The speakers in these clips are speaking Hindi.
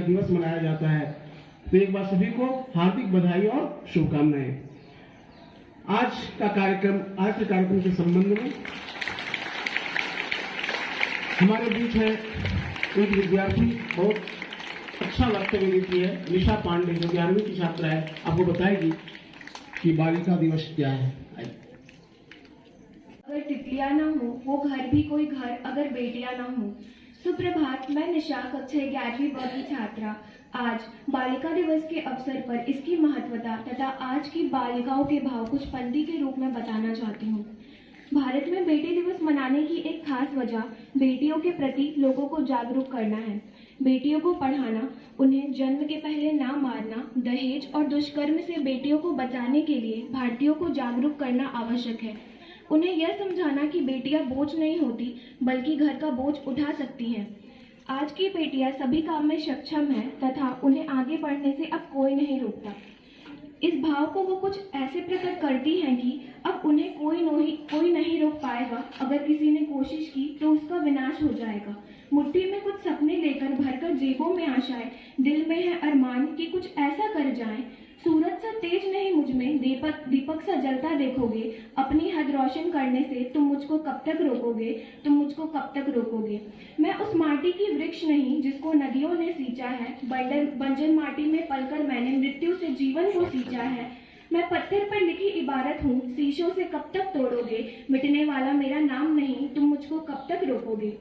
यह दिवस मनाया जाता है। तो एक बार सभी को हार्दिक बधाई और शुभकामनाएं। आज के कार्यक्रम के संबंध में हमारे बीच है एक विद्यार्थी, बहुत अच्छा वक्तव्य देती है, निशा पांडे, जो 11वीं की छात्रा है, आपको बताएगी कि बालिका दिवस क्या है। अगर तितलियां ना हो वो घर भी कोई घर, अगर बेटियां ना हो। सुप्रभात, मैं निशा, कक्षा 11वीं ब की छात्रा आज बालिका दिवस के अवसर पर इसकी महत्वता तथा आज की बालिकाओं के भाव कुछ पंक्ति के रूप में बताना चाहती हूँ। भारत में बेटी दिवस मनाने की एक खास वजह बेटियों के प्रति लोगों को जागरूक करना है। बेटियों को पढ़ाना, उन्हें जन्म के पहले ना मारना, दहेज और दुष्कर्म से बेटियों को बचाने के लिए भारतीयों को जागरूक करना आवश्यक है। उन्हें यह समझाना कि बेटियां बोझ नहीं होती बल्कि घर का बोझ उठा सकती हैं। आज की बेटियां सभी काम में सक्षम हैं तथा उन्हें आगे बढ़ने से अब कोई नहीं रोकता। इस भाव को वो कुछ ऐसे प्रकट करती हैं कि अब उन्हें कोई नहीं रोक पाएगा। अगर किसी ने कोशिश की तो उसका विनाश हो जाएगा। मुट्ठी में कुछ सपने लेकर भरकर जेबों में आशाएं, दिल में है अरमान कि कुछ ऐसा कर जाएं। सूरज सा तेज नहीं मुझ में, दीपक सा जलता देखोगे। अपनी हद रोशन करने से तुम मुझको कब तक रोकोगे। मैं उस माटी की वृक्ष नहीं जिसको नदियों ने सींचा है। बंजर माटी में पलकर मैंने मृत्यु से जीवन को सींचा है। मैं पत्थर पर लिखी इबारत हूँ, शीशों से कब तक तोड़ोगे। मिटने वाला मेरा नाम नहीं, तुम मुझको कब तक रोकोगे।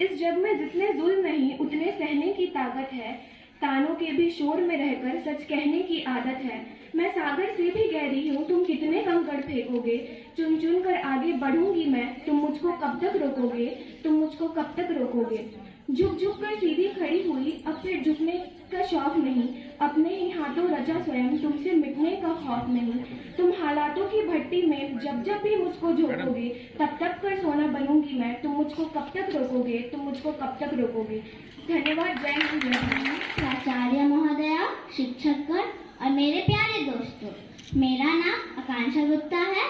इस जग में जितने जुल्म नहीं उतने सहने की ताकत है। तानों के भी शोर में रहकर सच कहने की आदत है। मैं सागर से भी गहरी हूँ, तुम कितने कंकड़ फेंकोगे। चुन चुन कर आगे बढ़ूंगी मैं, तुम मुझको कब तक रोकोगे। झुक झुक कर सीधी खड़ी हुई, अब फिर झुकने का शौक नहीं। अपने ही हाथों रचा स्वयं, तुमसे मिटने का खौफ नहीं। तुम हालातों की भट्टी में जब भी मुझको झोंकोगे, तब कर सोना बनूंगी मैं। तुम मुझको कब तक रोकोगे। धन्यवाद। जय हिंद। प्राचार्य महोदया, शिक्षकगण और मेरे प्यारे दोस्तों, मेरा नाम आकांक्षा गुप्ता है।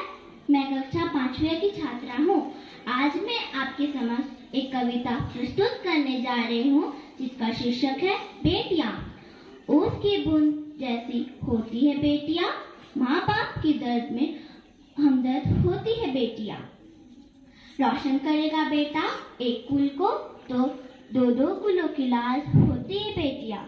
मैं कक्षा 5वीं की छात्रा हूँ। आज मैं आपके समक्ष एक कविता प्रस्तुत करने जा रही हूँ जिसका शीर्षक है बेटियां। ओस की बूंद जैसी होती है बेटियां, माँ बाप की दर्द में हमदर्द होती है बेटियां। रोशन करेगा बेटा एक कुल को तो दो कुलों की लाज होती है बेटियां।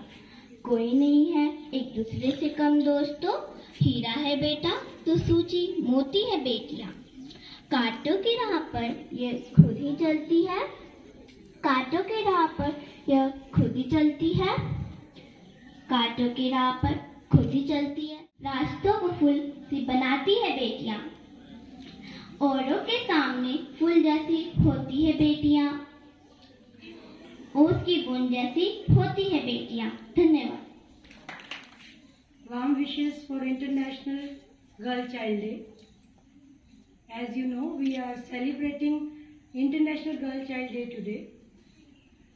कोई नहीं है एक दूसरे से कम दोस्तों, हीरा है बेटा तो सूची मोती है बेटियां। कांटों की राह पर ये खुद ही चलती है, कांटों की राह पर यह खुद ही चलती है, कांटों की राह पर खुद ही चलती है। रास्तों को फूल सी बनाती है बेटियां, औरों के सामने फूल जैसी होती है बेटियां, ओस की बूंद जैसी होती है बेटियां। धन्यवाद। Warm wishes for International Girl Child Day. As you know, we are celebrating International Girl Child Day today.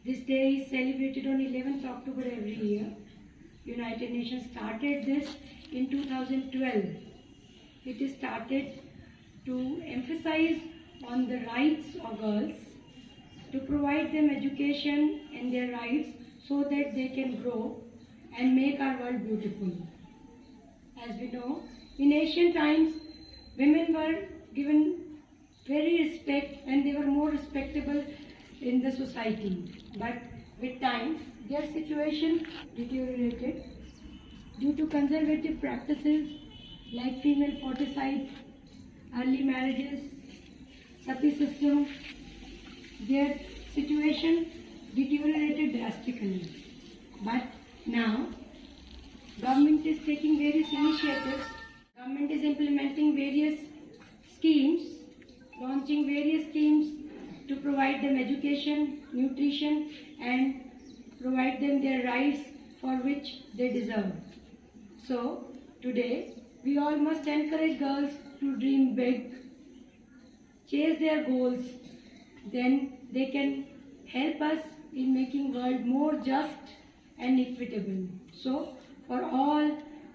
This day is celebrated on 11th October every year. United Nations started this in 2012. It is started to emphasize on the rights of girls, to provide them education and their rights so that they can grow and make our world beautiful. As we know, in ancient times, women were given very respect and they were more respectable in the society. But with time, their situation deteriorated due to conservative practices like female foeticide, early marriages, sati system. Their situation deteriorated drastically. But now, government is taking various initiatives. Government is implementing various schemes, launching various schemes to provide them education, nutrition, and provide them their rights for which they deserve. So, today, we all must encourage girls to dream big, chase their goals, then they can help us in making world more just and equitable. So, for all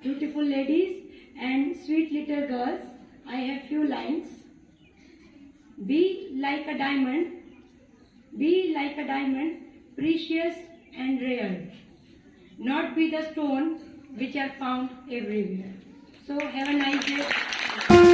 beautiful ladies and sweet little girls, I have few lines. Be like a diamond, precious and rare. not be the stone which are found everywhere. So have a nice day.